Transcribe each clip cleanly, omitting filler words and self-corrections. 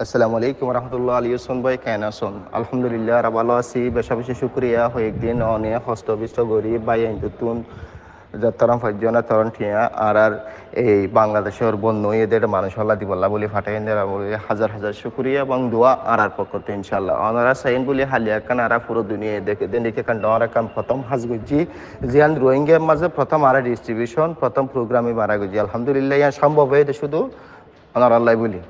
আসসালামু আলাইকুম রহমতুল্লাহ আলিউসন ভাই কেন আছেন? আলহামদুলিল্লাহ আর ভালো আছি। বেশা বেশি শুক্রিয়া কয়েকদিন অনেক হস্তবিষ্ট গরিব ভাই আইনতুন যাত্রাম ফাইজনা তরণ ঠিয়া আর এই বাংলাদেশের বন্য এদের মানুষ আল্লাহ দিবল্লা বলে ফাটাই বলে হাজার হাজার শুক্রিয়া এবং দোয়া আর পক্ষতে ইনশাল্লাহ ওনারা সাইন বলে হালিয়া কান আর পুরো দুনিয়া দেখে দেন দেখে কান ডরা কান প্রথম হাজ গুজি জিয়ান রোহিঙ্গার মাঝে প্রথম আর ডিস্ট্রিবিউশন প্রথম প্রোগ্রামে মারা গুজি আলহামদুলিল্লাহ ইয়া সম্ভব হয়ে শুধু ওনার আল্লাহ বলি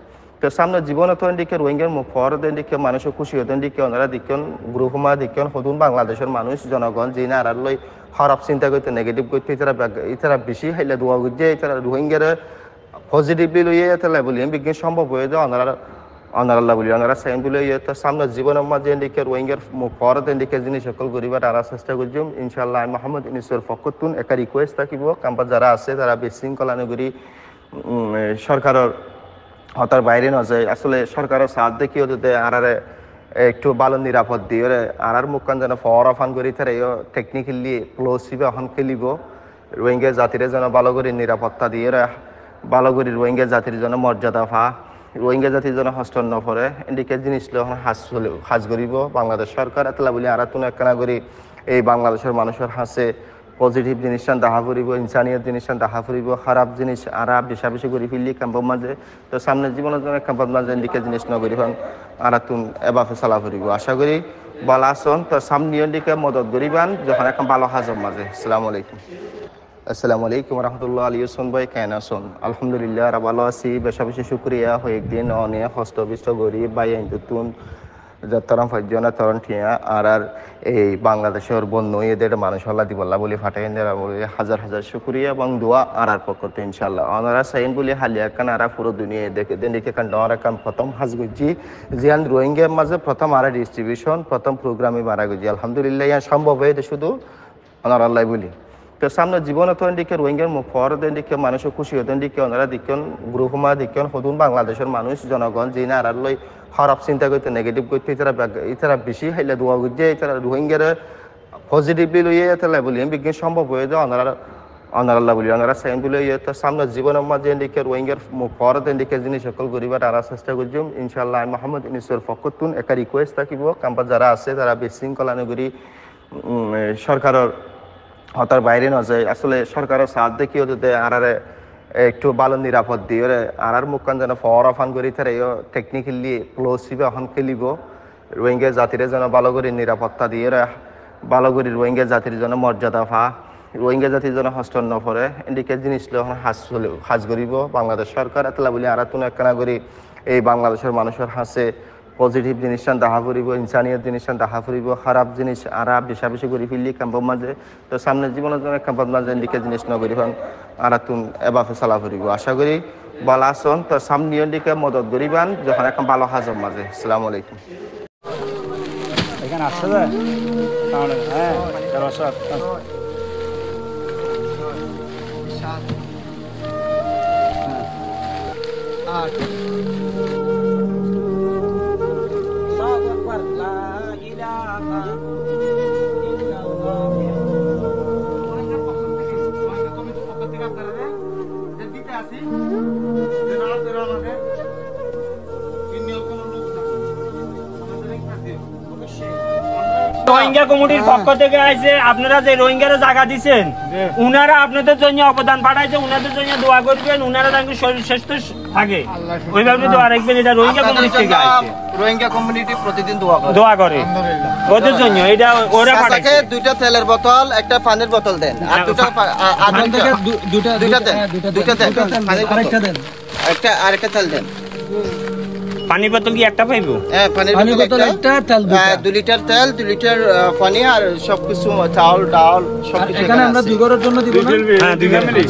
তো সামনে জীবন তো দিকে রোহিঙ্গার ফরদের দিকে মানুষের খুশি হতেন দিকে ওনারা দিকেন গ্রুপমা দিকেন হতুন বাংলাদেশের মানুষ জনগণ যে না আর লই খারাপ চিন্তা করতে নেগেটিভ করতে এছাড়া বেশি হাইলে দোয়া করছে এছাড়া রোহিঙ্গার পজিটিভলি লইয়ে এতলাই বলি বিজ্ঞান সম্ভব হয়ে যায় অনারাল্লাহ বলি ওনারা সাইন বলে তো সামনে জীবনের মাঝে দিকে রোহিঙ্গার ফরদের দিকে জিনিস সকল করিবার তারা চেষ্টা করছিলাম ইনশাল্লাহ মোহাম্মদ ইনিসর ফকতুন একটা রিকোয়েস্ট থাকিব কাম্পা যারা আছে তারা বিশৃঙ্খলা নগরী সরকারের হতার বাইরে ন যায় আসলে সরকারের সাথ দেখিও যদি আরারে একটু ভালো নিরাপদ দিয়ে আর মুখান যেন ফর অফান করি তারা টেকনিক্যালি ক্লোজভাবে অহন খেলিব রোহিঙ্গা জাতিরে যেন ভালো করে নিরাপত্তা দিয়ে ভালো করে রোহিঙ্গা জাতির জন্য মর্যাদা পা রোহিঙ্গা জাতির জন্য হস্ত নপরে এদিকে জিনিস হাজ করিব বাংলাদেশ সরকার এতলা বলি আর তুন একখানা করি এই বাংলাদেশের মানুষের হাসে পজিটিভ জিনিসটা দেখা ফুরিব ইনসানিয়ত জিনিসটা দেখা ফুরিব খারাপ জিনিস আর বেশা বেশি করে ফেললি ক্যাম্পের মাঝে তো সামনের জীবনের জন্য ক্যাম্পের মাঝে দিকে জিনিস নগরী হন আর তুন এবাফে চালা ফুরিব আশা করি বালা আসন তো সামনের দিকে মদত করিবান যখন এখন ভালো হাজর মাঝে আসসালামু আলাইকুম। আসসালামু আলাইকুম রহমতুল্লাহ আলিউসন ভাই কেন আছেন? আলহামদুলিল্লাহ আর ভালো আছি। বেশা বেশি শুক্রিয়া কয়েকদিন অনেক হস্তবিষ্ট গরিব ভাই আইনতুন যাত্রাম ফাইজনা তরণ ঠিয়া আর এই বাংলাদেশের বন্য এদের মানুষ আল্লাহ দিবল্লা বলে ফাটাই বলে হাজার হাজার শুক্রিয়া এবং দোয়া আর পক্ষতে ইনশাল্লাহ ওনারা সাইন বলে হালিয়া কান আর পুরো দুনিয়া দেখে দেন দেখে কান ডরা কান প্রথম হাজ গুজি জিয়ান রোহিঙ্গার মাঝে প্রথম আর ডিস্ট্রিবিউশন প্রথম প্রোগ্রামে মারা গুজি আলহামদুলিল্লাহ ইয়া সম্ভব হয়ে শুধু ওনার আল্লাহ বলি তো সামনে জীবন তো দিকে রোহিঙ্গার ফরদের দিকে মানুষের খুশি হতেন দিকে ওনারা দিকেন গ্রুপমা দিকেন হতুন বাংলাদেশের মানুষ জনগণ যে না আর লই খারাপ চিন্তা করতে নেগেটিভ করতে এছাড়া বেশি হাইলে দোয়া করছে এছাড়া রোহিঙ্গার পজিটিভলি লইয়ে এতলাই বলি বিজ্ঞান সম্ভব হয়ে যায় অনারাল্লাহ বলি ওনারা সাইন বলে তো সামনে জীবনের মাঝে দিকে রোহিঙ্গার ফরদের দিকে জিনিস সকল করিবার তারা চেষ্টা করছিলাম ইনশাল্লাহ মোহাম্মদ ইনিসর ফকতুন একটা রিকোয়েস্ট থাকিব কাম্পা যারা আছে তারা বিশৃঙ্খলা নগরী সরকারের হতার বাইরে ন যায় আসলে সরকারের সাথ দেখিও যদি আরারে একটু ভালো নিরাপদ দিয়ে আর মুখান যেন ফর অফান করি তারা টেকনিক্যালি ক্লোজভাবে অহন খেলিব রোহিঙ্গা জাতিরে যেন ভালো করে নিরাপত্তা দিয়ে ভালো করে রোহিঙ্গা জাতির জন্য মর্যাদা পা রোহিঙ্গা জাতির জন্য হস্ত নপরে এদিকে জিনিস হাজ করিব বাংলাদেশ সরকার এতলা বলি আর তুন একখানা করি এই বাংলাদেশের মানুষের হাসে পজিটিভ জিনিসটা দেখা ফুরিব ইনসানিয়ত জিনিসটা দেখা ফুরিব খারাপ জিনিস আর বেশা বেশি করে ফেললি ক্যাম্পের মাঝে তো সামনের জীবনের জন্য ক্যাম্পের মাঝে দিকে জিনিস নগরী হন আর তুন এবাফে চালা ফুরিব আশা করি বালা আসন তো সামনের দিকে মদত করিবান যখন এখন ভালো হাজর মাঝে আসসালামু আলাইকুম। এখানে আসছে যে হ্যাঁ রোহিঙ্গা কমিটির পক্ষ থেকে আসছে আপনারা যে রোহিঙ্গারা জায়গা দিচ্ছেন উনারা আপনাদের জন্য অবদান পাঠাইছে উনাদের জন্য দোয়া করবেন উনারা যেন শরীর সুস্থ থাকে ওইভাবে দোয়া রাখবেন এটা রোহিঙ্গা কমিটি থেকে আসছে রোহিঙ্গা কমিউনিটি প্রতিদিন দোয়া করে ওদের জন্য এটা ওরা পাঠাইছে দুইটা তেলের বোতল একটা পানির বোতল দেন আর দুইটা দেন একটা আরেকটা তেল দেন পানির বোতল কি একটা পাইবো? হ্যাঁ পানির বোতল একটা তেল 2 লিটার তেল 2 লিটার পানি আর সবকিছু চাউল ডাল সবকিছু এখানে আমরা 2 ঘরের জন্য দিব না? হ্যাঁ 2 ফ্যামিলি